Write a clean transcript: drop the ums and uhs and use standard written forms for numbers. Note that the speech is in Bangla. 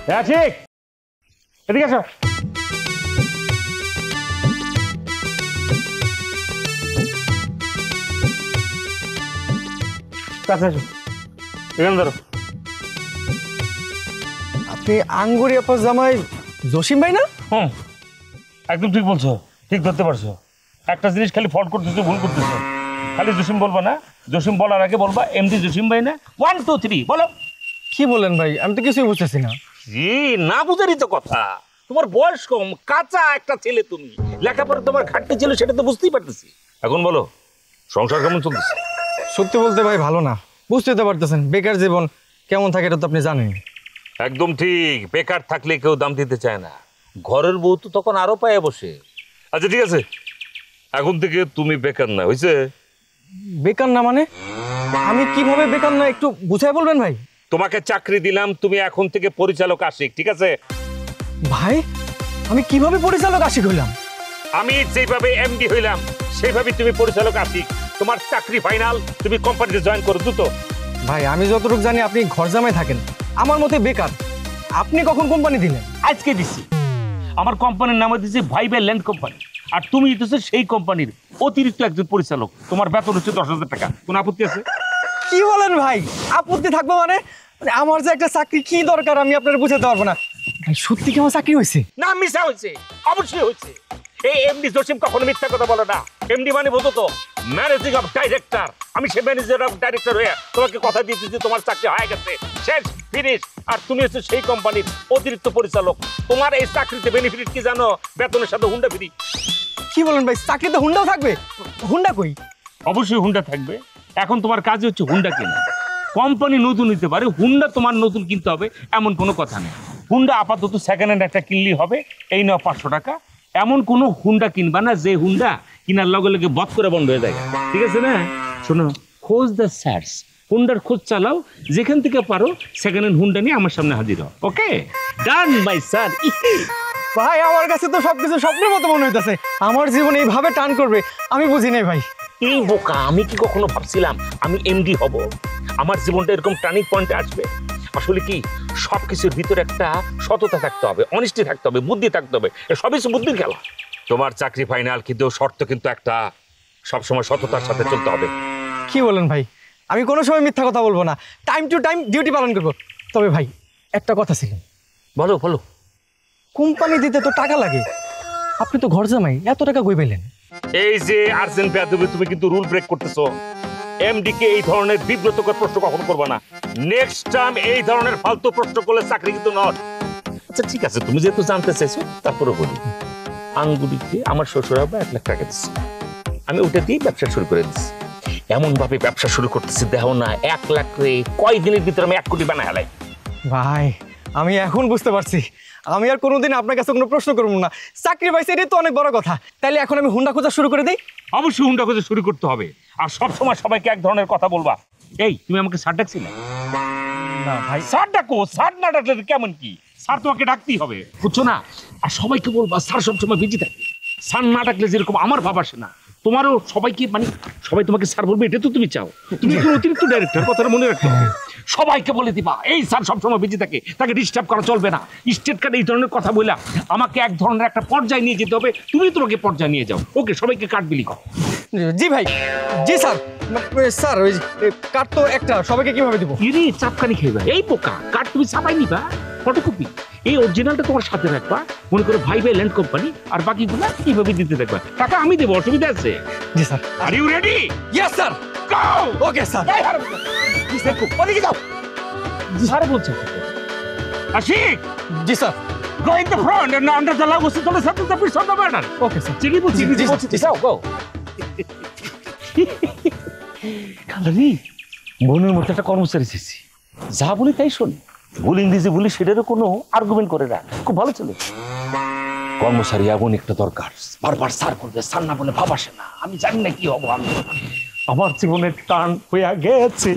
হ্যাঁ ঠিক, এদিকে আসো। কাছে আসো, এখানে ধরো। আপনি আঙ্গুরি আপার জামাই জসিম ভাই না? হুম, একদম ঠিক বলছো, ঠিক ধরতে পারছো। একটা জিনিস খালি ফল্ট করতেছো, ভুল করতেছো। খালি জসিম বলবো না, জসিম বলার আগে বলবা এমডি জসিম ভাই না। 1 2 3 বলো। কি বলেন ভাই, আমি তো কিছুই বুঝতেছি না। না বুঝারই তো কথা। তোমার বয়স কম, কাঁচা একটা ছেলে তুমি, লেখাপড়া তোমার ঘাটতি ছিল সেটা তো বুঝতেই পারতেছি। এখন বলো সংসার কেমন চলতেছে? সত্যি বলতে ভাই ভালো না, বুঝতে তো পারতেছেন বেকার জীবন কেমন থাকে এটা তো আপনি জানেন। একদম ঠিক, বেকার থাকলে কেউ দাম দিতে চায় না, ঘরের বউ তো তখন আরো পায়ে বসে। আচ্ছা ঠিক আছে, এখন থেকে তুমি বেকার না, হয়েছে? বেকার না মানে? আমি কিভাবে বেকার না একটু বুঝাই বলবেন ভাই। তোমাকে চাকরি দিলাম, তুমি এখন থেকে পরিচালক আশিক, ঠিক আছে? ভাই আমি কিভাবে পরিচালক আশিক হইলাম? আমি যেভাবে এমডি হইলাম সেইভাবে তুমি পরিচালক আশিক। তোমার চাকরি ফাইনাল, তুমি কোম্পানিতে জয়েন করো দ্রুত। ভাই আমি যতটুকু জানি আপনি ঘর জামাই থাকেন, আমার মতে বেকার। আপনি কখন কোম্পানি দিলেন? আজকে দিচ্ছি। আমার কোম্পানির নাম দিচ্ছে ভাইবে ল্যান্ড কোম্পানি, আর তুমি দিতেছো সেই কোম্পানির অতিরিক্ত একজন পরিচালক। তোমার বেতন হচ্ছে 10,000 টাকা। কোনো আপত্তি আছে? কি বলেন ভাই, আপত্তি থাকবে মানে? আমার যে একটা চাকরি কি দরকার আমি আপনার বুঝাতে পারবো না। ভাই সত্যি কি আমার চাকরি হয়েছে? না, মিশা হয়েছে, অবশ্যই হয়েছে। এই এমডি জসিম কখনো মিথ্যা কথা বলে না। এমডি মানে বোঝো তো, ম্যানেজিং অফ ডাইরেক্টর। আমি সে ম্যানেজার অফ ডাইরেক্টর হয়ে তোমাকে কথা দিয়েছি যে তোমার চাকরি হয়ে গেছে, শেষ, ফিনিশ। আর তুমি হচ্ছে সেই কোম্পানির অতিরিক্ত পরিচালক। তোমার এই চাকরিতে বেনিফিট কি জানো? বেতনের সাথে হুন্ডা ফ্রি। কি বলেন ভাই, চাকরিতে হুন্ডাও থাকবে? হুন্ডা কই? অবশ্যই হুন্ডা থাকবে। এখন তোমার কাজ হচ্ছে হুন্ডা কেনা। কোম্পানি নতুন নিতে পারে, হুন্ডা তোমার নতুন কিনতে হবে এমন কোনো কথা নেই। হুন্ডা আপাতত সেকেন্ড হ্যান্ড একটা কিনলেই হবে, এই নাও 500 টাকা। এমন কোনো হুন্ডা কিনবা না যে হুন্ডা কিনার লগে লগে বধ করে বন্ধ হয়ে যায়, ঠিক আছে না? শোনো, খোঁজ দ্য সার্চ, হুন্ডার খোঁজ চালাও, যেখান থেকে পারো সেকেন্ড হ্যান্ড হুন্ডা নিয়ে আমার সামনে হাজির হও। ওকে, ডান বাই স্যার। ভাই আমার কাছে তো সবকিছু স্বপ্নের মতো মনে হইতেছে, আমার জীবন এইভাবে টান করবে আমি বুঝি নাই ভাই। এই বোকা, আমি কি কখনো ভাবছিলাম আমি এমডি হব? আমার জীবনটা এরকম টার্নিং পয়েন্টে আসবে? আসলে কি, সবকিছুর ভিতরে একটা সততা থাকতে হবে, অনিষ্টি থাকতে হবে, বুদ্ধি থাকতে হবে। সবই বুদ্ধির খেলা। তোমার চাকরি ফাইনাল, কিন্তু শর্ত কিন্তু একটা, সবসময় সততার সাথে চলতে হবে। কি বলেন ভাই, আমি কোনো সময় মিথ্যা কথা বলবো না, টাইম টু টাইম ডিউটি পালন করবো। তবে ভাই একটা কথা ছিল। বলো বলো। কোম্পানি দিতে তো টাকা লাগে, আপনি তো ঘর জামাই, এত টাকা কই পেলেন? এই যে আর্জেন্ট বেয়াদবি, তুমি কিন্তু রুল ব্রেক করতেছো। এমডি কে এই ধরনের বিব্রতকর প্রশ্ন কখনো করবে না। নেক্সট টাইম এই ধরনের ফালতু প্রশ্ন করলে চাকরি কিন্তু নট। আচ্ছা ঠিক আছে, তুমি যেহেতু জানতে চাইছো তারপরে বলি। আঙ্গুলিতে আমার শ্বশুর আব্বা 1 লাখ টাকা দিচ্ছে, আমি ওটা দিয়ে ব্যবসা শুরু করে দিচ্ছি। এমন ভাবে ব্যবসা শুরু করতেছি, দেখো না 1 লাখ রে কয়দিনের ভিতরে আমি 1 কোটি বানাই হেলাই। ভাই আমি এখন বুঝতে পারছি, আমি আর কোনোদিন আপনার কাছে কোনো প্রশ্ন করবো না। চাকরি পাইছে এটাই তো অনেক বড় কথা। তাইলে এখন আমি হুন্ডা খোঁজা শুরু করে দিই? অবশ্যই হুন্ডা খোঁজা শুরু করতে হবে। আর সবসময় সবাইকে এক ধরনের কথা বলবা। এই তুমি আমাকে স্যার ডাকছিলে না ভাই। স্যার ডাকো, স্যার না ডাকলে কেমন কি? স্যার তোমাকে ডাকতেই হবে, বুঝছো না? আর সবাইকে বলবা স্যার সবসময় বিজি থাকে। স্যার না ডাকলে যেরকম আমার ভাব আসে না, তোমারও সবাইকে, মানে সবাই তোমাকে স্যার বলবে, এটা তো তুমি চাও। তুমি একজন অতিরিক্ত ডাইরেক্টর, কথাটা মনে রাখতে হবে। সবাইকে বলে দিবা এই স্যার সবসময় বিজি থাকে, তাকে ডিস্টার্ব করা চলবে না। স্টেট কার্ড এই ধরনের কথা বললা আমাকে এক ধরনের একটা পর্যায়ে নিয়ে যেতে হবে, তুমি তোমাকে পর্যায়ে নিয়ে যাও। ওকে, সবাইকে কার্ড বিলি করো। জি ভাই। জি স্যার। স্যার ওই কার্ড তো একটা, সবাইকে কিভাবে দিব? ইরে চাপকানি খেয়ে এই বোকা, কার্ড তুমি ছাপাই নিবা, ফটোকপি। এই অরিজিনালটা তোমার সাথে রাখবা, মনে করো ভাই ভাই ল্যান্ড কোম্পানি, আর বাকিগুলো কিভাবে দিতে থাকবা। টাকা আমি দেবো, অসুবিধা আছে? জি sir. Are you ready? Yes sir. Go. Okay sir. ওদিকে যাও। স্যার বলছে আশিক। জি sir. Go in the front and under the law to the center of the person of murder. Okay sir. চিনি বলছি, যাও, গো। কালারি, মনের মধ্যে একটা কর্মচারী এসেছি, যা বলি তাই শোন। ভুল ইংরেজি বলি সেটারও কোনো আর্গুমেন্ট করে না, খুব ভালো ছিল। কর্মচারী এমন একটা দরকার, বারবার স্যার বলবে, স্যার না বলে ভাব আসে না। আমি জানি না কি হবো, আমি আমার জীবনের টান হয়ে গেছে।